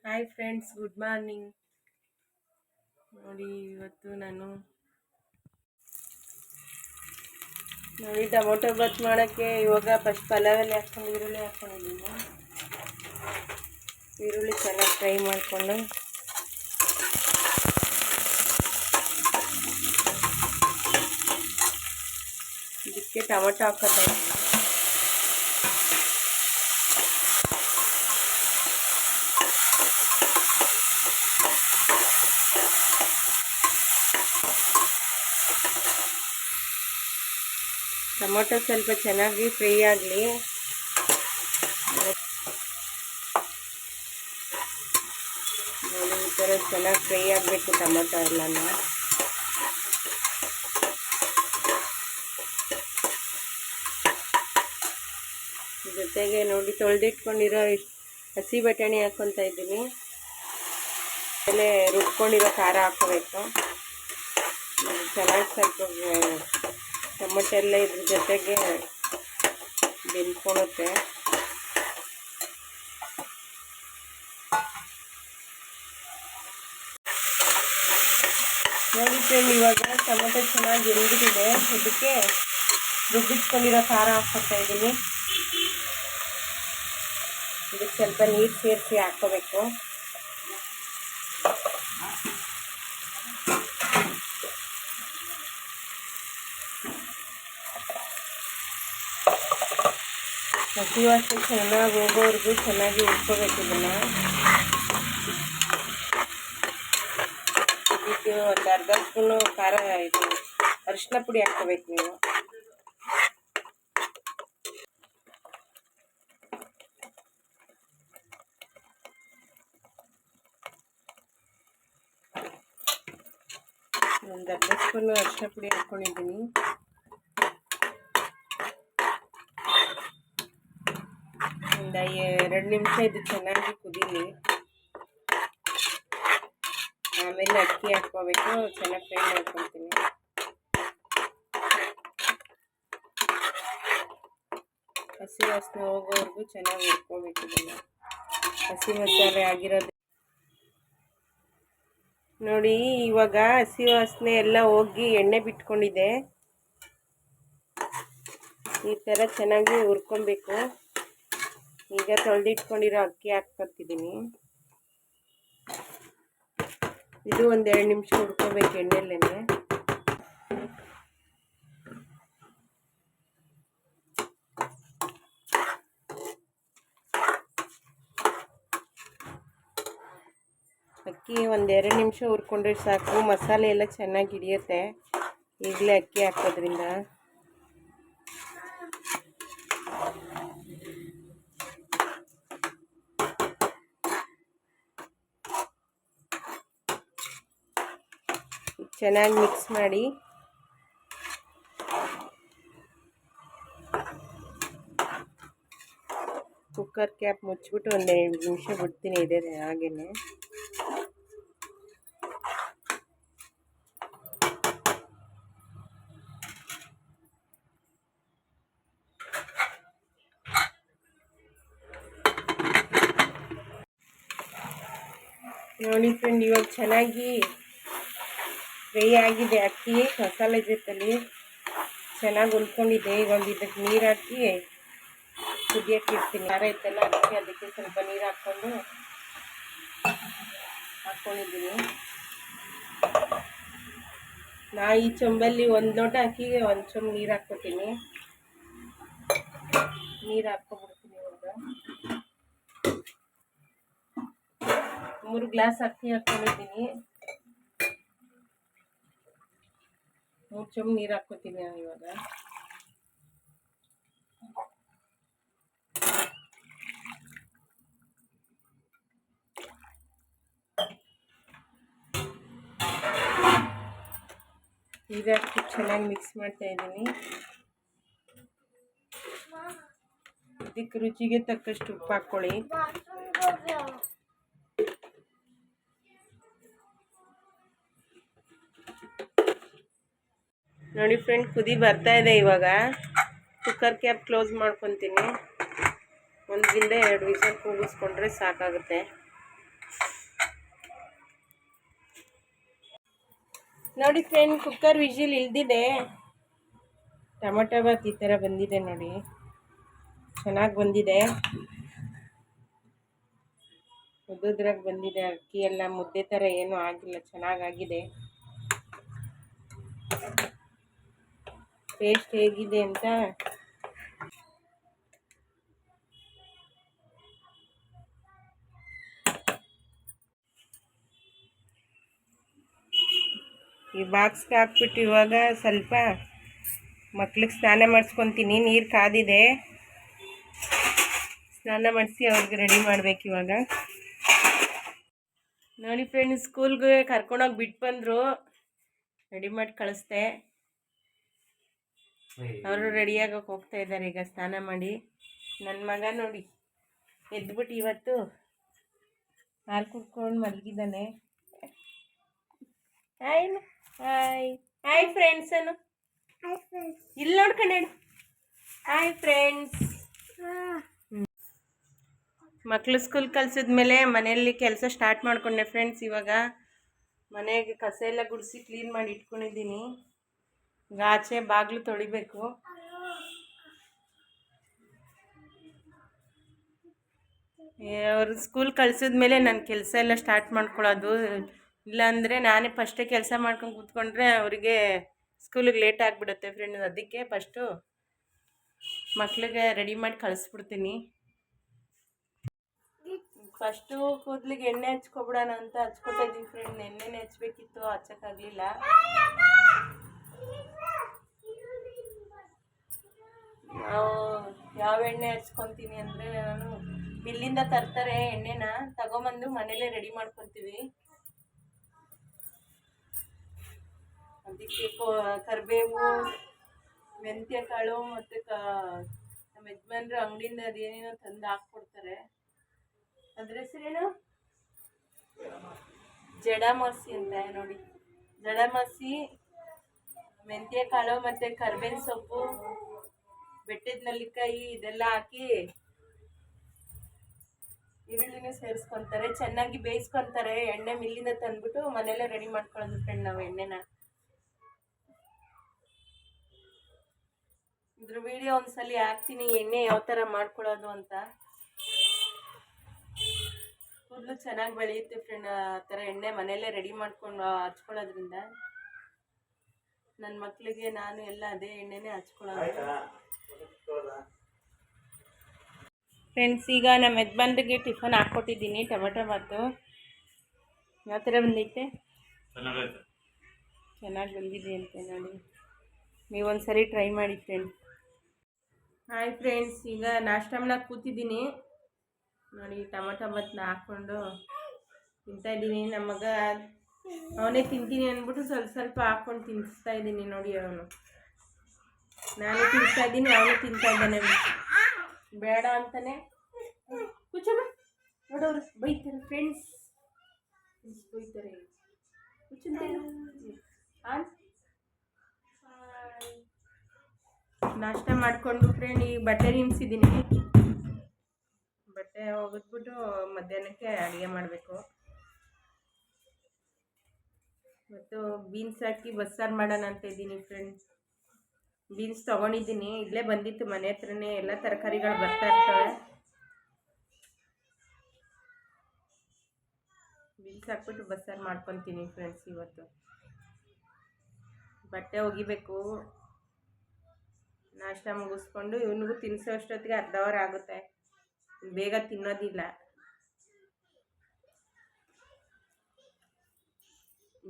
Hi friends, good morning. ನೋಡಿ ಇವತ್ತು ನಾನು ಟೊಮೊಟೊ ಬಾತ್ ಮಾಡೋಕ್ಕೆ ಇವಾಗ ಫಸ್ಟ್ ಪಲಾವಲ್ಲಿ ಹಾಕ್ಕೊಂಡು ಈರುಳ್ಳಿ ಹಾಕ್ಕೊಂಡಿದ್ದೀನಿ. ಈರುಳ್ಳಿ ಚೆನ್ನಾಗಿ ಫ್ರೈ ಮಾಡಿಕೊಂಡು ಇದಕ್ಕೆ ಟೊಮೊಟೊ ಹಾಕೋತಾ ಟೊಮೊಟೊ ಸ್ವಲ್ಪ ಚೆನ್ನಾಗಿ ಫ್ರೈ ಆಗಲಿ. ನೋಡಿ ಈ ಥರ ಚೆನ್ನಾಗಿ ಫ್ರೈ ಆಗಬೇಕು ಟೊಮೊಟೊ ಎಲ್ಲನೂ. ಜೊತೆಗೆ ನೋಡಿ ತೊಳೆದಿಟ್ಕೊಂಡಿರೋ ಹಸಿ ಬಟಾಣಿ ಹಾಕ್ಕೊತಾ ಇದ್ದೀನಿ. ಆಮೇಲೆ ರುಬ್ಕೊಂಡಿರೋ ಖಾರ ಹಾಕೋಬೇಕು. ಚೆನ್ನಾಗಿ ಸ್ವಲ್ಪ ಟೊಮೊಟೊ ಎಲ್ಲ ಇದ್ರ ಜೊತೆಗೆ ಬೆಂದ್ಕೊಳುತ್ತೆ. ನೋಡಿ ಫ್ರೆಂಡ್, ಇವಾಗ ಟೊಮೊಟೊ ಚೆನ್ನಾಗಿ ಬೆಂದಿದೆ. ಇದಕ್ಕೆ ರುಬ್ಬಿಟ್ಕೊಂಡಿರೋ ಖಾರ ಹಾಕ್ಕೊತಾ ಇದ್ದೀನಿ. ಇದಕ್ಕೆ ಸ್ವಲ್ಪ ನೀರು ಸೇರಿಸಿ ಹಾಕ್ಕೋಬೇಕು. ಹಸಿ ವಾಸನೆ ಚೆನ್ನಾಗಿ ಹೋಗೋವರೆಗೂ ಚೆನ್ನಾಗಿ ಉಟ್ಕೋಬೇಕು. ಇದನ್ನು ಇದಕ್ಕೆ ಒಂದು ಅರ್ಧ ಸ್ಪೂನು ಖಾರ ಇದು ಅರಿಶಿನ ಪುಡಿ ಹಾಕ್ಕೋಬೇಕು ನೀವು. ಒಂದು ಅರ್ಧ ಸ್ಪೂನು ಅರಿಶಿನ ಪುಡಿ ಹಾಕ್ಕೊಂಡಿದ್ದೀನಿ. ಒಂದು 2 ನಿಮಿಷ ಇದು ಚೆನ್ನಾಗಿ ಕುದೀಲಿ. ಆಮೇಲೆ ಅಕ್ಕಿ ಹಾಕ್ಕೋಬೇಕು. ಚೆನ್ನಾಗಿ ಫ್ರೈ ಮಾಡ್ಕೊತೀನಿ. ಹಸಿ ವಾಸನೆ ಹೋಗೋವರೆಗೂ ಚೆನ್ನಾಗಿ ಹುರ್ಕೋಬೇಕು. ಇದನ್ನು ಹಸಿ ಮಸಾಲೆ ಆಗಿರೋದು ನೋಡಿ. ಇವಾಗ ಹಸಿ ವಾಸನೆ ಎಲ್ಲ ಹೋಗಿ ಎಣ್ಣೆ ಬಿಟ್ಕೊಂಡಿದೆ. ಈ ಥರ ಚೆನ್ನಾಗಿ ಹುರ್ಕೊಬೇಕು. ಈಗ ತೊಳೆದಿಟ್ಕೊಂಡಿರೋ ಅಕ್ಕಿ ಹಾಕ್ಕೊತಿದ್ದೀನಿ. ಇದು ಒಂದು 2 ನಿಮಿಷ ಹುರ್ಕೋಬೇಕು ಎಣ್ಣೆಲ್ಲೇ. ಅಕ್ಕಿ ಒಂದು 2 ನಿಮಿಷ ಹುರ್ಕೊಂಡ್ರೆ ಸಾಕು. ಮಸಾಲೆ ಎಲ್ಲ ಚೆನ್ನಾಗಿ ಹಿಡಿಯುತ್ತೆ ಈಗಲೇ ಅಕ್ಕಿ ಹಾಕೋದ್ರಿಂದ. ಚೆನ್ನಾಗಿ ಮಿಕ್ಸ್ ಮಾಡಿ ಕುಕ್ಕರ್ ಕ್ಯಾಪ್ ಮುಚ್ಚಿಬಿಟ್ಟು ಒಂದು 2 ನಿಮಿಷ ಬಿಡ್ತೀನಿ. ಇದೆ ಹಾಗೇನೆ. ನೋಡಿ ಫ್ರೆಂಡ್, ಇವಾಗ ಚೆನ್ನಾಗಿ ಫ್ರೈ ಆಗಿದೆ. ಅಕ್ಕಿ ಮಸಾಲೆ ಜೊತೆಲಿ ಚೆನ್ನಾಗಿ ಉಳ್ಕೊಂಡಿದೆ. ಇವಾಗ ಇದಕ್ಕೆ ನೀರು ಹಾಕಿ ಕುದಿಯೋಕ್ಕೆ ಇಡ್ತೀನಿ. ಖಾರ ಇತ್ತಲ್ಲ ಅದಕ್ಕೆ ಸ್ವಲ್ಪ ನೀರು ಹಾಕ್ಕೊಂಡಿದ್ದೀನಿ. ನಾ ಈ ಚೊಂಬಲ್ಲಿ 1 ಲೋಟ ಅಕ್ಕಿಗೆ 1 ಚೊಂಬು ನೀರು ಹಾಕ್ಕೊತೀನಿ. ನೀರು ಹಾಕ್ಕೊಬಿಡ್ತೀನಿ. ಇವಾಗ 3 ಗ್ಲಾಸ್ ಅಕ್ಕಿ ಹಾಕ್ಕೊಂಡಿದ್ದೀನಿ. 3 ಚೊಂಬು ನೀರು ಹಾಕ್ಕೊತೀನಿ ನಾನು ಇವಾಗ. ಈಗ ಅಕ್ಕಿ ಚೆನ್ನಾಗಿ ಮಿಕ್ಸ್ ಮಾಡ್ತಾ ಇದ್ದೀನಿ. ಇದಕ್ಕೆ ರುಚಿಗೆ ತಕ್ಕಷ್ಟು ಉಪ್ಪು ಹಾಕ್ಕೊಳ್ಳಿ. ನೋಡಿ ಫ್ರೆಂಡ್, ಕುದಿ ಬರ್ತಾ ಇದೆ. ಇವಾಗ ಕುಕ್ಕರ್ ಕ್ಯಾಪ್ ಕ್ಲೋಸ್ ಮಾಡ್ಕೊತೀನಿ. 1 ರಿಂದ 2 ವಿಷಲ್ ಕೂಗಿಸ್ಕೊಂಡ್ರೆ ಸಾಕಾಗುತ್ತೆ. ನೋಡಿ ಫ್ರೆಂಡ್, ಕುಕ್ಕರ್ ವಿಜಿಲ್ ಇಲ್ದಿದೆ ಟೊಮೊಟೊ ಬಾತ್ ಈ ಥರ ಬಂದಿದೆ ನೋಡಿ, ಚೆನ್ನಾಗಿ ಬಂದಿದೆ. ಉದ್ದುದ್ರಾಗ ಬಂದಿದೆ, ಅಕ್ಕಿ ಎಲ್ಲ ಮುದ್ದೆ ಥರ ಏನೂ ಆಗಿಲ್ಲ, ಚೆನ್ನಾಗಾಗಿದೆ. ಟೇಸ್ಟ್ ಹೇಗಿದೆ ಅಂತ ಈ ಬಾಕ್ಸ್ಗೆ ಹಾಕ್ಬಿಟ್ಟು ಇವಾಗ ಸ್ವಲ್ಪ ಮಕ್ಳಿಗೆ ಸ್ನಾನ ಮಾಡಿಸ್ಕೊತೀನಿ. ನೀರು ಕಾದಿದೆ, ಸ್ನಾನ ಮಾಡಿಸಿ ಅವ್ರಿಗೆ ರೆಡಿ ಮಾಡ್ಬೇಕು ಇವಾಗ. ನೋಡಿ ಫ್ರೆಂಡ್ಸ್, ಸ್ಕೂಲ್ಗೆ ಕರ್ಕೊಂಡೋಗಿ ಬಿಟ್ಟು ಬಂದರು, ರೆಡಿ ಮಾಡಿ ಕಳಿಸ್ದೆ. ಅವರು ರೆಡಿಯಾಗಕ್ಕೆ ಹೋಗ್ತಾ ಇದ್ದಾರೆ ಈಗ ಸ್ನಾನ ಮಾಡಿ. ನನ್ನ ಮಗ ನೋಡಿ ಎದ್ಬಿಟ್ಟು ಇವತ್ತು ಹಾಲು ಕುಡ್ಕೊಂಡು ಮಲಗಿದ್ದಾನೆ. ಹಾಯ್ ಹಾಯ್ ಹಾಯ್ ಫ್ರೆಂಡ್ಸ್ ಅನ್ನು ಇಲ್ಲಿ ನೋಡ್ಕೊಂಡು ಹಾಯ್ ಫ್ರೆಂಡ್ಸ್. ಮಕ್ಕಳು ಸ್ಕೂಲ್ ಕಲಿಸಿದ್ಮೇಲೆ ಮನೆಯಲ್ಲಿ ಕೆಲಸ ಸ್ಟಾರ್ಟ್ ಮಾಡ್ಕೊಂಡೆ ಫ್ರೆಂಡ್ಸ್. ಇವಾಗ ಮನೆಗೆ ಕಸ ಎಲ್ಲ ಗುಡಿಸಿ ಕ್ಲೀನ್ ಮಾಡಿ ಇಟ್ಕೊಂಡಿದ್ದೀನಿ. ಈಗ ಆಚೆ ಬಾಗಿಲು ತೊಳಿಬೇಕು. ಅವರು ಸ್ಕೂಲ್ ಕಳಿಸಿದ್ಮೇಲೆ ನನ್ನ ಕೆಲಸ ಎಲ್ಲ ಸ್ಟಾರ್ಟ್ ಮಾಡ್ಕೊಳ್ಳೋದು. ಇಲ್ಲಾಂದರೆ ನಾನೇ ಫಸ್ಟೇ ಕೆಲಸ ಮಾಡ್ಕೊಂಡು ಕೂತ್ಕೊಂಡ್ರೆ ಅವರಿಗೆ ಸ್ಕೂಲಿಗೆ ಲೇಟ್ ಆಗಿಬಿಡುತ್ತೆ ಫ್ರೆಂಡ್ಸ್. ಅದಕ್ಕೆ ಫಸ್ಟು ಮಕ್ಕಳಿಗೆ ರೆಡಿ ಮಾಡಿ ಕಳಿಸ್ಬಿಡ್ತೀನಿ. ಫಸ್ಟು ಕೂದಲಿಗೆ ಎಣ್ಣೆ ಹಚ್ಕೊಬಿಡೋಣ ಅಂತ ಹಚ್ಕೊತಾ ಇದ್ದೀನಿ ಫ್ರೆಂಡ್. ಎಣ್ಣೆನೇ ಹಚ್ಬೇಕಿತ್ತು, ಹಚ್ಚೋಕ್ಕಾಗಲಿಲ್ಲ. ನಾವು ಯಾವ ಎಣ್ಣೆ ಹಚ್ಕೊತೀನಿ ಅಂದರೆ, ನಾನು ಮಿಲ್ಲಿಂದ ತರ್ತಾರೆ ಎಣ್ಣೆನ, ತಗೊಂಬಂದು ಮನೇಲೇ ರೆಡಿ ಮಾಡ್ಕೊತೀವಿ. ಅದಕ್ಕೆ ಕರಿಬೇವು, ಮೆಂತ್ಯ ಕಾಳು ಮತ್ತು ನಮ್ಮ ಯಜಮಾನ್ರು ಅಂಗಡಿಯಿಂದ ಅದೇನೇನೋ ತಂದು ಹಾಕ್ಕೊಡ್ತಾರೆ. ಅದ್ರ ಹೆಸರೇನು, ಜಡಮಾಸಿ ಅಂತ ನೋಡಿ. ಜಡಮಾಸಿ, ಮೆಂತ್ಯ ಕಾಳು ಮತ್ತು ಕರಿಬೇವಿನ ಸೊಪ್ಪು, ಬೆಟ್ಟದ ನೆಲ್ಲಿಕಾಯಿ ಇದೆಲ್ಲ ಹಾಕಿ ಈರುಳ್ಳಿನೂ ಸೇರಿಸ್ಕೊತಾರೆ, ಚೆನ್ನಾಗಿ ಬೇಯಿಸ್ಕೊತಾರೆ. ಎಣ್ಣೆ ಮಿಲ್ಲಿಂದ ತಂದ್ಬಿಟ್ಟು ಮನೆಯಲ್ಲೇ ರೆಡಿ ಮಾಡ್ಕೊಳ್ಳೋದು ಫ್ರೆಂಡ್ ನಾವು ಎಣ್ಣೆನ. ಇದ್ರ ವಿಡಿಯೋ ಒಂದ್ಸಲಿ ಹಾಕ್ತೀನಿ, ಎಣ್ಣೆ ಯಾವ ಥರ ಮಾಡ್ಕೊಳ್ಳೋದು ಅಂತ. ಕೂದಲು ಚೆನ್ನಾಗಿ ಬೆಳೆಯುತ್ತೆ ಫ್ರೆಂಡ್ ಆ ಥರ ಎಣ್ಣೆ ಮನೆಯಲ್ಲೇ ರೆಡಿ ಮಾಡ್ಕೊಂಡು ಹಚ್ಕೊಳ್ಳೋದ್ರಿಂದ. ನನ್ನ ಮಕ್ಕಳಿಗೆ ನಾನು ಎಲ್ಲ ಅದೇ ಎಣ್ಣೆನೇ ಹಚ್ಕೊಳ್ಳೋದು ಫ್ರೆಂಡ್ಸ್. ಈಗ ನಮ್ಮ ಯಜಮಾನ್ರಿಗೆ ಟಿಫನ್ ಹಾಕ್ಕೊಟ್ಟಿದ್ದೀನಿ, ಟೊಮೆಟೊ ಬಾತು. ಯಾವ ಥರ ಬಂದೈತೆ? ಚೆನ್ನಾಗಿ ಬಂದಿದೆ ಅಂತೆ ನೋಡಿ, ನೀವೊಂದ್ಸರಿ ಟ್ರೈ ಮಾಡಿ ಫ್ರೆಂಡ್. ಹಾಯ್ ಫ್ರೆಂಡ್ಸ್, ಈಗ ನಾಷ್ಟ ಮಾಡಕ್ಕೆ ಕೂತಿದ್ದೀನಿ ನೋಡಿ. ಟೊಮೆಟೊ ಬಾತನ್ನ ಹಾಕ್ಕೊಂಡು ತಿಂತಾಯಿದ್ದೀನಿ. ನಮ್ಮ ಮಗ ಅವನೇ ತಿಂತೀನಿ ಅಂದ್ಬಿಟ್ಟು ಸ್ವಲ್ಪ ಸ್ವಲ್ಪ ಹಾಕ್ಕೊಂಡು ತಿನ್ನಿಸ್ತಾ ಇದ್ದೀನಿ ನೋಡಿ. ಅವನು ನಾನು ತಿನ್ನಿಸ್ತಾ ಇದ್ದೀನಿ, ಅವನು ತಿಂತಾ ಇದ್ದಾನೆ. ಬೇಡ ಅಂತಾನೆ ಕುಚ್ಚಮ್ಮ ನೋಡೋರು ಬೈತಾರೆ ಫ್ರೆಂಡ್ಸ್, ಬೈತಾರೆ. ನಾಷ್ಟ ಮಾಡಿಕೊಂಡು ಫ್ರೆಂಡ್ ಈಗ ಬಟ್ಟೆ ನಿನ್ಸಿದ್ದೀನಿ. ಬಟ್ಟೆ ಒಗೆದ್ಬಿಟ್ಟು ಮಧ್ಯಾಹ್ನಕ್ಕೆ ಅಡುಗೆ ಮಾಡಬೇಕು. ಮತ್ತು ಬೀನ್ಸ್ ಹಾಕಿ ಬಸ್ಸಾರು ಮಾಡೋಣ ಅಂತ ಇದ್ದೀನಿ ಫ್ರೆಂಡ್ಸ್. ಬೀನ್ಸ್ ತೊಗೊಂಡಿದ್ದೀನಿ, ಇಲ್ಲೇ ಬಂದಿತ್ತು ಮನೆ ಹತ್ರನೇ, ಎಲ್ಲ ತರಕಾರಿಗಳು ಬರ್ತಾ ಇರ್ತವೆ. ಬೀನ್ಸ್ ಹಾಕ್ಬಿಟ್ಟು ಬಸ್ಸಾರು ಮಾಡ್ಕೊತೀನಿ ಫ್ರೆಂಡ್ಸ್. ಇವತ್ತು ಬಟ್ಟೆ ಒಗಿಬೇಕು, ನಾಷ್ಟ ಮುಗಿಸ್ಕೊಂಡು ಇವನಿಗೂ ತಿನ್ನಿಸೋ ಅಷ್ಟೊತ್ತಿಗೆ ಅರ್ಧ ಅವರ್ ಆಗುತ್ತೆ. ಬೇಗ ತಿನ್ನೋದಿಲ್ಲ.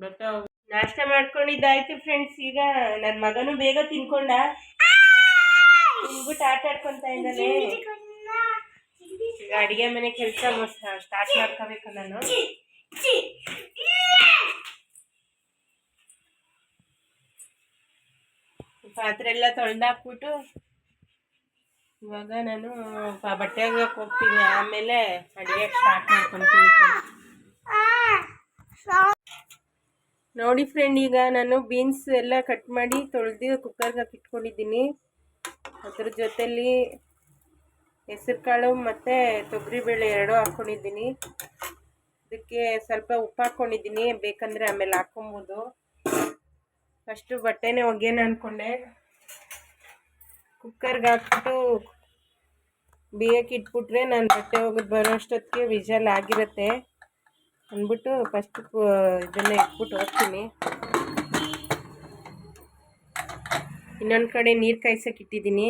ಬಟ್ಟೆ ನಾಷ್ಟ ಮಾಡ್ಕೊಂಡಿದ್ದಾಯ್ತು ಫ್ರೆಂಡ್ಸ್. ಈಗ ನನ್ನ ಮಗನೂ ಬೇಗ ತಿನ್ಕೊಂಡ, ತಿನ್ಬಿಟ್ಟು ಆಟ ಆಡ್ಕೊತಾ ಇದ್ದಾನೆ. ಈಗ ಅಡುಗೆ ಮನೆ ಕೆಲಸ ಸ್ಟಾರ್ಟ್ ಮಾಡ್ಕೋಬೇಕು ನಾನು. ಪಾತ್ರೆ ಎಲ್ಲ ತೊಳೆದಾಕ್ಬಿಟ್ಟು ಇವಾಗ ನಾನು ಬಟ್ಟೆ ಒಗೆಯೋಕೆ ಹೋಗ್ತೀನಿ, ಆಮೇಲೆ ಅಡುಗೆ ಸ್ಟಾರ್ಟ್ ಮಾಡ್ಕೊತೀನಿ. ನೋಡಿ ಫ್ರೆಂಡ್, ಈಗ ನಾನು ಬೀನ್ಸ್ ಎಲ್ಲ ಕಟ್ ಮಾಡಿ ತೊಳೆದು ಕುಕ್ಕರ್ಗೆ ಹಾಕಿ ಇಟ್ಕೊಂಡಿದ್ದೀನಿ. ಅದ್ರ ಜೊತೆಲಿ ಹೆಸರು ಕಾಳು ಮತ್ತು ತೊಗರಿಬೇಳೆ ಎರಡೂ ಹಾಕ್ಕೊಂಡಿದ್ದೀನಿ. ಇದಕ್ಕೆ ಸ್ವಲ್ಪ ಉಪ್ಪು ಹಾಕ್ಕೊಂಡಿದ್ದೀನಿ, ಬೇಕಂದರೆ ಆಮೇಲೆ ಹಾಕ್ಕೊಬೋದು. ಫಸ್ಟು ಬಟ್ಟೆನೇ ಒಗೆಯೋಣ ಅಂದ್ಕೊಂಡೆ, ಕುಕ್ಕರ್ಗೆ ಹಾಕ್ಬಿಟ್ಟು ಬೇಯಕ್ಕೆ ಇಟ್ಬಿಟ್ರೆ ನಾನು ಬಟ್ಟೆ ಒಗೆದು ಬರೋ ಅಷ್ಟೊತ್ತಿಗೆ ವಿಜಲ್ ಆಗಿರುತ್ತೆ ಅಂದ್ಬಿಟ್ಟು ಫಸ್ಟ್ ಇದನ್ನು ಇಟ್ಬಿಟ್ಟು ಹೋಗ್ತೀನಿ. ಇನ್ನೊಂದು ಕಡೆ ನೀರು ಕಾಯ್ಸೋಕೆ ಇಟ್ಟಿದ್ದೀನಿ.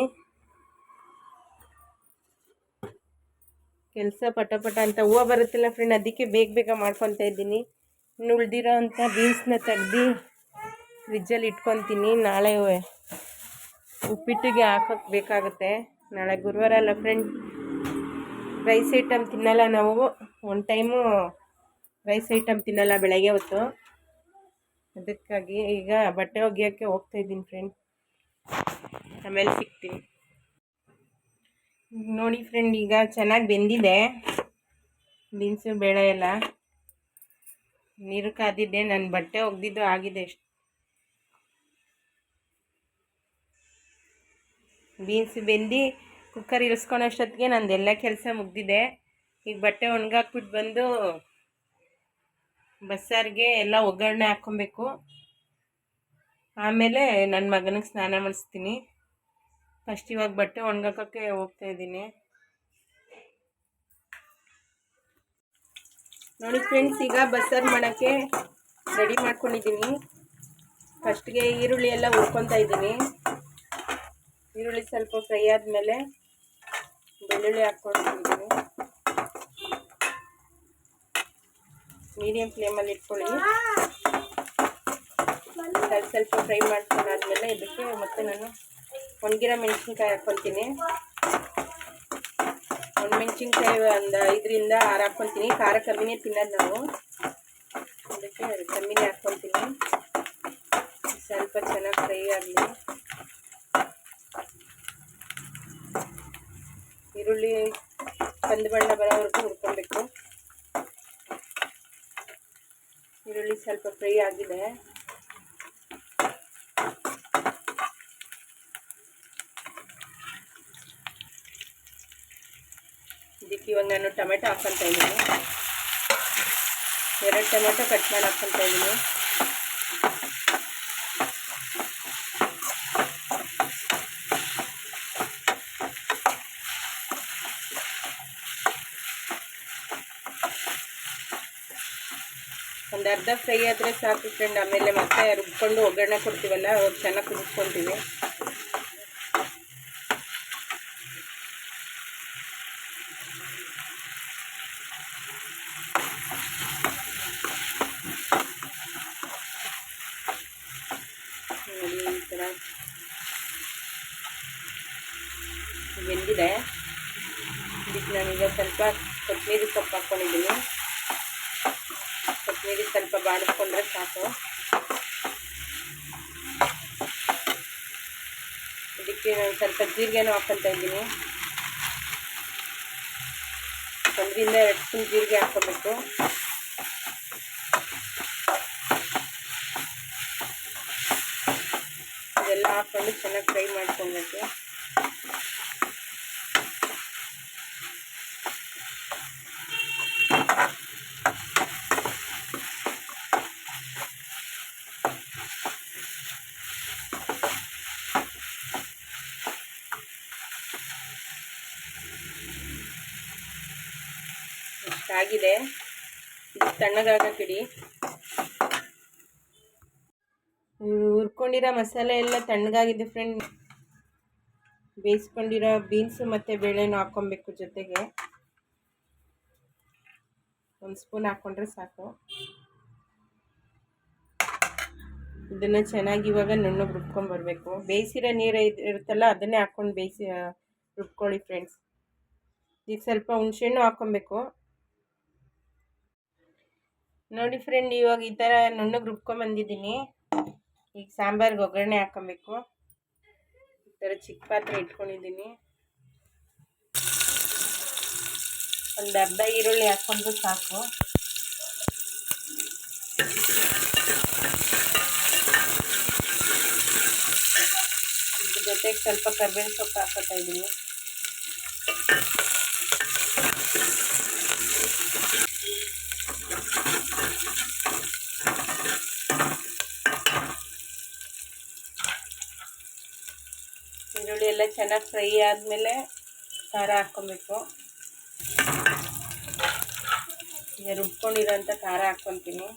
ಕೆಲಸ ಪಟ ಅಂತ ಹೂವು ಬರುತ್ತಲ್ಲ ಫ್ರೆಂಡ್, ಅದಕ್ಕೆ ಬೇಗ ಬೇಗ ಮಾಡ್ಕೊತಾ ಇದ್ದೀನಿ. ಇನ್ನು ಉಳಿದಿರೋ ಅಂಥ ಬೀನ್ಸ್ನ ತೆಗ್ದು ಫ್ರಿಜ್ಜಲ್ಲಿ ಇಟ್ಕೊತೀನಿ. ನಾಳೆ ಉಪ್ಪಿಟ್ಟಿಗೆ ಹಾಕೋಕ್ಕೆ ಬೇಕಾಗುತ್ತೆ. ನಾಳೆ ಗುರುವಾರ ಅಲ್ಲ ಫ್ರೆಂಡ್, ರೈಸ್ ಐಟಮ್ ತಿನ್ನಲ್ಲ ನಾವು. ಒನ್ ಟೈಮು ರೈಸ್ ಐಟಮ್ ತಿನ್ನಲ್ಲ ಬೆಳಗ್ಗೆ ಹೊತ್ತು. ಅದಕ್ಕಾಗಿ ಈಗ ಬಟ್ಟೆ ಒಗೆಯೋಕ್ಕೆ ಹೋಗ್ತಾಯಿದ್ದೀನಿ ಫ್ರೆಂಡ್, ಆಮೇಲೆ ಸಿಗ್ತೀನಿ. ನೋಡಿ ಫ್ರೆಂಡ್, ಈಗ ಚೆನ್ನಾಗಿ ಬೆಂದಿದೆ ಬೀನ್ಸು ಬೇಳೆ ಎಲ್ಲ. ನೀರು ಕಾದಿದ್ದೆ, ನಾನು ಬಟ್ಟೆ ಒಗೆದಿದ್ದು ಆಗಿದೆ. ಬೀನ್ಸ್ ಬೆಂದು ಕುಕ್ಕರ್ ಇಳಿಸ್ಕೊಳೋಷ್ಟೊತ್ತಿಗೆ ನಂದೆಲ್ಲ ಕೆಲಸ ಮುಗ್ದಿದೆ. ಈಗ ಬಟ್ಟೆ ಒಣಗಾಕ್ಬಿಟ್ಟು ಬಂದು ಬಸ್ಸಾರಿಗೆ ಎಲ್ಲ ಒಗ್ಗರಣೆ ಹಾಕ್ಕೊಬೇಕು. ಆಮೇಲೆ ನನ್ನ ಮಗನಿಗೆ ಸ್ನಾನ ಮಾಡಿಸ್ತೀನಿ. ಫಸ್ಟ್ ಇವಾಗ ಬಟ್ಟೆ ಒಣಗಾಕೋಕ್ಕೆ ಹೋಗ್ತಾಯಿದ್ದೀನಿ. ನೋಡಿ ಫ್ರೆಂಡ್ಸ್, ಈಗ ಬಸ್ಸಾರು ಮಾಡೋಕ್ಕೆ ರೆಡಿ ಮಾಡ್ಕೊಂಡಿದ್ದೀನಿ. ಫಸ್ಟ್ಗೆ ಈರುಳ್ಳಿ ಎಲ್ಲ ಹುರ್ಕೊತಾ ಇದ್ದೀನಿ. ಈರುಳ್ಳಿ ಸ್ವಲ್ಪ ಫ್ರೈ ಆದಮೇಲೆ ಬೆಳ್ಳುಳ್ಳಿ ಹಾಕ್ಕೊಂಡಿದ್ದೀನಿ. ಮೀಡಿಯಮ್ ಫ್ಲೇಮಲ್ಲಿ ಇಟ್ಕೊಳ್ಳಿ. ಸ್ವಲ್ಪ ಫ್ರೈ ಮಾಡ್ಕೊಂಡಾದ್ಮೇಲೆ ಇದಕ್ಕೆ ಮತ್ತೆ ನಾನು ಒಣಗಿರೋ ಮೆಣಸಿನ್ಕಾಯಿ ಹಾಕ್ಕೊತೀನಿ. ಒಣಮೆಣ್ಸಿನ್ಕಾಯಿ ಒಂದು 5ರಿಂದ 6 ಹಾಕ್ಕೊತೀನಿ. ಖಾರ ಕಮ್ಮಿನೇ ತಿನ್ನೋದು ನಾವು, ಅದಕ್ಕೆ ಕಮ್ಮಿನೇ ಹಾಕ್ಕೊತೀನಿ. ಸ್ವಲ್ಪ ಚೆನ್ನಾಗಿ ಫ್ರೈ ಆಗಲಿ. ಈರುಳ್ಳಿ ಕಂದು ಬಣ್ಣ ಬರೋವರೆಗೂ ಹುರ್ಕೊಬೇಕು. ಈರುಳ್ಳಿ ಸ್ವಲ್ಪ ಫ್ರೈ ಆಗಿದೆ. ಇದಕ್ಕೆ ಇವಾಗ ನಾನು ಟೊಮೆಟೊ ಹಾಕ್ಕೊತಾ ಇದ್ದೀನಿ. 2 ಟೊಮೆಟೊ ಕಟ್ ಮಾಡಿ ಹಾಕ್ಕೊತಾ ಇದ್ದೀನಿ. ಒಂದು ಅರ್ಧ ಫ್ರೈ ಆದರೆ ಸಾಕು ಫ್ರೆಂಡ್. ಆಮೇಲೆ ಮತ್ತೆ ರುಬ್ಕೊಂಡು ಒಗ್ಗರಣೆ ಕೊಡ್ತೀವಲ್ಲ, ಅವಾಗ ಚೆನ್ನಾಗಿ ಕುದಿಸ್ಕೊತೀವಿ. ನೋಡಿ ಈ ಥರ ಬೆಂದಿದೆ. ಇದಕ್ಕೆ ನಾನೀಗ ಸ್ವಲ್ಪ ಕೊತ್ತಂಬರಿ ಸೊಪ್ಪು ಹಾಕ್ಕೊಂಡಿದ್ದೀನಿ. ಕೊತ್ತಂಬರಿ ಸ್ವಲ್ಪ ಬಾಡಿಸ್ಕೊಂಡ್ರೆ ಸಾಕು. ಇದಕ್ಕೆ ನಾನು ಸ್ವಲ್ಪ ಜೀರಿಗೆನೂ ಹಾಕ್ಕೊತಾ ಇದ್ದೀನಿ. 1ರಿಂದ 2 ಸ್ಪೂನ್ ಜೀರಿಗೆ ಹಾಕ್ಕೊಬೇಕು. ಇದೆಲ್ಲ ಹಾಕ್ಕೊಂಡು ಚೆನ್ನಾಗಿ ಫ್ರೈ ಮಾಡ್ಕೊಬೇಕು. ಇಷ್ಟಾಗಿದೆ. ಇದು ತಣ್ಣಗಾಗಕ್ಕಿಡಿ. ಹುರ್ಕೊಂಡಿರೋ ಮಸಾಲೆ ಎಲ್ಲ ತಣ್ಣಗಾಗಿದೆ ಫ್ರೆಂಡ್. ಬೇಯಿಸ್ಕೊಂಡಿರೋ ಬೀನ್ಸು ಮತ್ತು ಬೇಳೆನೂ ಹಾಕ್ಕೊಬೇಕು. ಜೊತೆಗೆ 1 ಸ್ಪೂನ್ ಹಾಕ್ಕೊಂಡ್ರೆ ಸಾಕು. ಇದನ್ನು ಚೆನ್ನಾಗಿ ಇವಾಗ ನುಣ್ಣಗೆ ರುಬ್ಕೊಂಡ್ಬರ್ಬೇಕು. ಬೇಯಿಸಿರೋ ನೀರು ಇರುತ್ತಲ್ಲ, ಅದನ್ನೇ ಹಾಕ್ಕೊಂಡು ರುಬ್ಕೊಳ್ಳಿ ಫ್ರೆಂಡ್ಸ್. ಈಗ ಸ್ವಲ್ಪ ಹುಣಸೆಹಣ್ಣು ಹಾಕ್ಕೊಬೇಕು. ನೋಡಿ ಫ್ರೆಂಡ್, ಇವಾಗ ಈ ಥರ ನುಣ್ಣಗೆ ರುಬ್ಕೊಂಬಂದಿದ್ದೀನಿ. ಈಗ ಸಾಂಬಾರಿಗೆ ಒಗ್ಗರಣೆ ಹಾಕ್ಕೊಬೇಕು. ಈ ಥರ ಚಿಕ್ಕ ಪಾತ್ರೆ ಇಟ್ಕೊಂಡಿದ್ದೀನಿ. ಒಂದು ಅರ್ಧ ಈರುಳ್ಳಿ ಹಾಕ್ಕೊಂಡು ಸಾಕು. ಇದ್ರ ಜೊತೆಗೆ ಸ್ವಲ್ಪ ಕರಿಬೇವಿನ ಸೊಪ್ಪು ಹಾಕ್ಕೊತಾ ಇದ್ದೀನಿ. ಎಲ್ಲ ಚೆನ್ನಾಗಿ ಫ್ರೈ ಆದಮೇಲೆ ಖಾರ ಹಾಕ್ಕೊಬೇಕು. ಈಗ ರುಬ್ಕೊಂಡಿರೋಂಥ ಖಾರ ಹಾಕ್ಕೊತೀನಿ.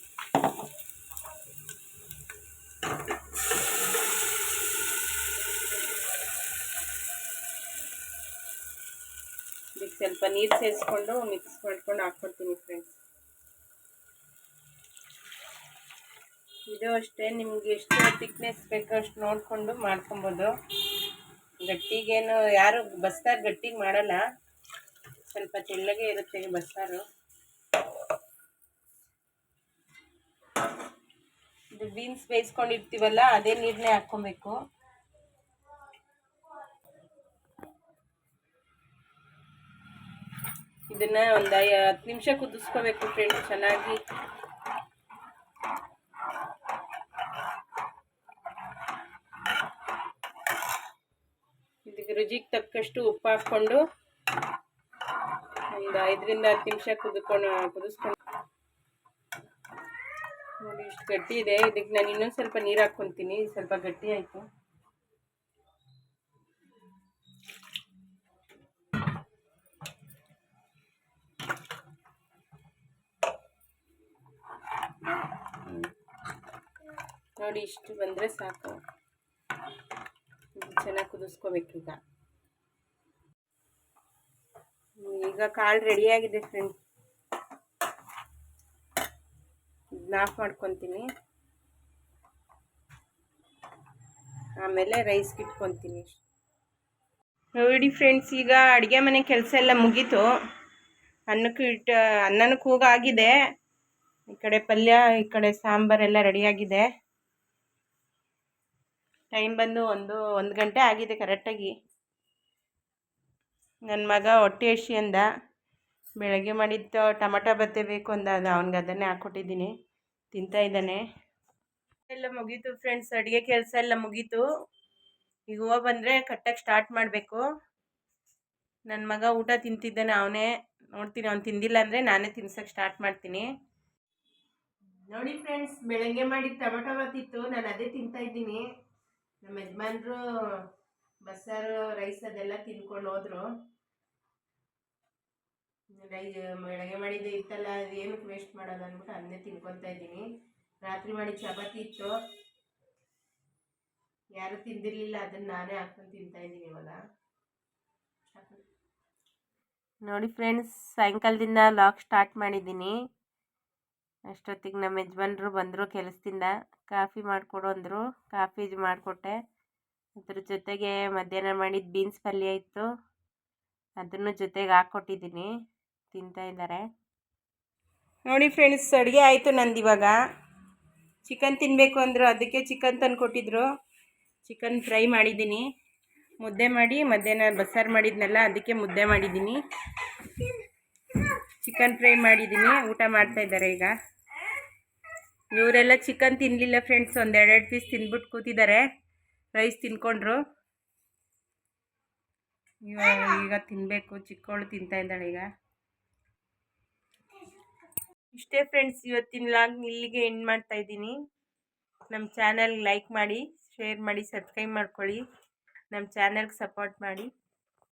ಇದಕ್ಕೆ ಸ್ವಲ್ಪ ನೀರು ಸೇರಿಸ್ಕೊಂಡು ಮಿಕ್ಸ್ ಮಾಡ್ಕೊಂಡು ಹಾಕ್ಕೊತೀನಿ ಫ್ರೆಂಡ್ಸ್. ಇದು ಅಷ್ಟೇ, ನಿಮ್ಗೆ ಎಷ್ಟು ಥಿಕ್ನೆಸ್ ಬೇಕೋ ಅಷ್ಟು ನೋಡಿಕೊಂಡು ಮಾಡ್ಕೊಬೋದು. ಗಟ್ಟಿಗೇನು ಯಾರು ಬಸ್ಸಾರು ಗಟ್ಟಿಗೆ ಮಾಡಲ್ಲ, ಸ್ವಲ್ಪ ತೆಳ್ಳಗೆ ಇರುತ್ತೆ ಬಸ್ಸಾರು. ಇದು ಬೀನ್ಸ್ ಬೇಯಿಸ್ಕೊಂಡಿರ್ತೀವಲ್ಲ ಅದೇ ನೀರನ್ನೇ ಹಾಕ್ಕೊಬೇಕು. ಇದನ್ನ ಒಂದು 10 ನಿಮಿಷ ಕುದಿಸ್ಕೋಬೇಕು ಫ್ರೆಂಡ್ಸ್ ಚೆನ್ನಾಗಿ. ಇದಕ್ಕೆ ರುಚಿಗೆ ತಕ್ಕಷ್ಟು ಉಪ್ಪು ಹಾಕ್ಕೊಂಡು ಒಂದು 5 ರಿಂದ 10 ನಿಮಿಷ ಕುದಿಸ್ಕೊಂಡು ನೋಡಿ ಇಷ್ಟು ಗಟ್ಟಿ ಇದೆ. ಇದಕ್ಕೆ ನಾನು ಇನ್ನೊಂದು ಸ್ವಲ್ಪ ನೀರು ಹಾಕ್ಕೊತೀನಿ. ಸ್ವಲ್ಪ ಗಟ್ಟಿ ಆಯಿತು. ನೋಡಿ ಇಷ್ಟು ಬಂದರೆ ಸಾಕು. ಚೆನ್ನಾಗಿ ಕುದಿಸ್ಕೋಬೇಕೀಗ. ಈಗ ಕಾಳು ರೆಡಿಯಾಗಿದೆ ಫ್ರೆಂಡ್ಸ್. ಇದನ್ನ ಆಫ್ ಮಾಡ್ಕೊತೀನಿ. ಆಮೇಲೆ ರೈಸ್ಗೆ ಇಟ್ಕೊತೀನಿ. ನೋಡಿ ಫ್ರೆಂಡ್ಸ್, ಈಗ ಅಡುಗೆ ಮನೆ ಕೆಲಸ ಎಲ್ಲ ಮುಗೀತು. ಅನ್ನನೂ ಕೂಗಾಗಿದೆ. ಈ ಕಡೆ ಪಲ್ಯ, ಈ ಕಡೆ ಸಾಂಬಾರೆಲ್ಲ ರೆಡಿಯಾಗಿದೆ. ಟೈಮ್ ಬಂದು ಒಂದು ಗಂಟೆ ಆಗಿದೆ ಕರೆಕ್ಟಾಗಿ. ನನ್ನ ಮಗ ಹೊಟ್ಟೆ ಹಸಿ ಅಂದ. ಬೆಳಗ್ಗೆ ಮಾಡಿದ್ದು ಟೊಮಟೊ ಬತ್ತೆ ಬೇಕು ಅಂದ. ಅವನಿಗೆ ಅದನ್ನೇ ಹಾಕ್ಕೊಟ್ಟಿದ್ದೀನಿ, ತಿಂತಾ ಇದ್ದಾನೆ. ಎಲ್ಲ ಮುಗೀತು ಫ್ರೆಂಡ್ಸ್, ಅಡುಗೆ ಕೆಲಸ ಎಲ್ಲ ಮುಗೀತು. ಈಗ ಹೂವು ಬಂದರೆ ಕಟ್ಟಕ್ಕೆ ಸ್ಟಾರ್ಟ್ ಮಾಡಬೇಕು. ನನ್ನ ಮಗ ಊಟ ತಿಂತಿದ್ದಾನೆ, ಅವನೇ ನೋಡ್ತೀನಿ. ಅವ್ನು ತಿಂದಿಲ್ಲ ಅಂದರೆ ನಾನೇ ತಿನ್ಸೋಕ್ಕೆ ಸ್ಟಾರ್ಟ್ ಮಾಡ್ತೀನಿ. ನೋಡಿ ಫ್ರೆಂಡ್ಸ್, ಬೆಳಗ್ಗೆ ಮಾಡಿದ ಟೊಮಟೊ ಬಾತಿತ್ತು, ನಾನು ಅದೇ ತಿಂತಾ ಇದ್ದೀನಿ. ನಮ್ಮ ಯಜಮಾನ್ರು ಬಸ್ಸಾರು ರೈಸ್ ಅದೆಲ್ಲ ತಿನ್ಕೊಂಡು ಹೋದ್ರು. ಬೆಳಗ್ಗೆ ಮಾಡಿದ್ದೆ ಇತ್ತಲ್ಲ, ಅದು ಏನಕ್ಕೆ ವೇಸ್ಟ್ ಮಾಡೋದು ಅಂದ್ಬಿಟ್ಟು ಅದನ್ನೇ ತಿನ್ಕೊತಾ ಇದ್ದೀನಿ. ರಾತ್ರಿ ಮಾಡಿದ ಚಪಾತಿ ಇತ್ತು, ಯಾರು ತಿಂದಿರಲಿಲ್ಲ, ಅದನ್ನು ನಾನೇ ಹಾಕ್ಕೊಂಡು ತಿಂತಾ ಇದ್ದೀನಿ ಇವಾಗ. ನೋಡಿ ಫ್ರೆಂಡ್ಸ್, ಸಾಯಂಕಾಲದಿಂದ ಲಾಗ್ ಸ್ಟಾರ್ಟ್ ಮಾಡಿದ್ದೀನಿ. ಅಷ್ಟೊತ್ತಿಗೆ ನಮ್ಮ ಯಜಮಾನ್ರು ಬಂದರು ಕೆಲಸದಿಂದ. ಕಾಫಿ ಮಾಡಿಕೊಡು ಅಂದರು, ಕಾಫಿ ಮಾಡಿಕೊಟ್ಟೆ. ಅದ್ರ ಜೊತೆಗೆ ಮಧ್ಯಾಹ್ನ ಮಾಡಿದ ಬೀನ್ಸ್ ಪಲ್ಯ ಇತ್ತು, ಅದನ್ನು ಜೊತೆಗೆ ಹಾಕ್ಕೊಟ್ಟಿದ್ದೀನಿ, ತಿಂತಾ ಇದ್ದಾರೆ. ನೋಡಿ ಫ್ರೆಂಡ್ಸ್, ಅಡುಗೆ ಆಯಿತು ನಂದು. ಇವಾಗ ಚಿಕನ್ ತಿನ್ನಬೇಕು ಅಂದರು, ಅದಕ್ಕೆ ಚಿಕನ್ ತಂದು ಕೊಟ್ಟಿದ್ರು. ಚಿಕನ್ ಫ್ರೈ ಮಾಡಿದ್ದೀನಿ, ಮುದ್ದೆ ಮಾಡಿ ಮಧ್ಯಾಹ್ನ ಬಸ್ಸಾರು ಮಾಡಿದ್ನಲ್ಲ ಅದಕ್ಕೆ ಮುದ್ದೆ ಮಾಡಿದ್ದೀನಿ. ಚಿಕನ್ ಫ್ರೈ ಮಾಡಿದ್ದೀನಿ, ಊಟ ಮಾಡ್ತಾ ಇದ್ದಾರೆ ಈಗ. ಇವರೆಲ್ಲ ಚಿಕನ್ ತಿನ್ನಲಿಲ್ಲ ಫ್ರೆಂಡ್ಸ್, ಒಂದು 2 ಪೀಸ್ ತಿಂದ್ಬಿಟ್ಟು ಕೂತಿದ್ದಾರೆ. ರೈಸ್ ತಿನ್ಕೊಂಡ್ರು. ಈಗ ತಿನ್ನಬೇಕು. ಚಿಕ್ಕವಳು ತಿಂತಾ ಇದ್ದಾಳೆ ಈಗ. ಇಷ್ಟೇ ಫ್ರೆಂಡ್ಸ್, ಇವತ್ತಿನ ಲಾಗ್ ಇಲ್ಲಿಗೆ ಎಂಡ್ ಮಾಡ್ತಾ ಇದ್ದೀನಿ. ನಮ್ಮ ಚಾನಲ್ ಲೈಕ್ ಮಾಡಿ, ಶೇರ್ ಮಾಡಿ, ಸಬ್ಸ್ಕ್ರೈಬ್ ಮಾಡ್ಕೊಳ್ಳಿ. ನಮ್ಮ ಚಾನಲ್ಗೆ ಸಪೋರ್ಟ್ ಮಾಡಿ.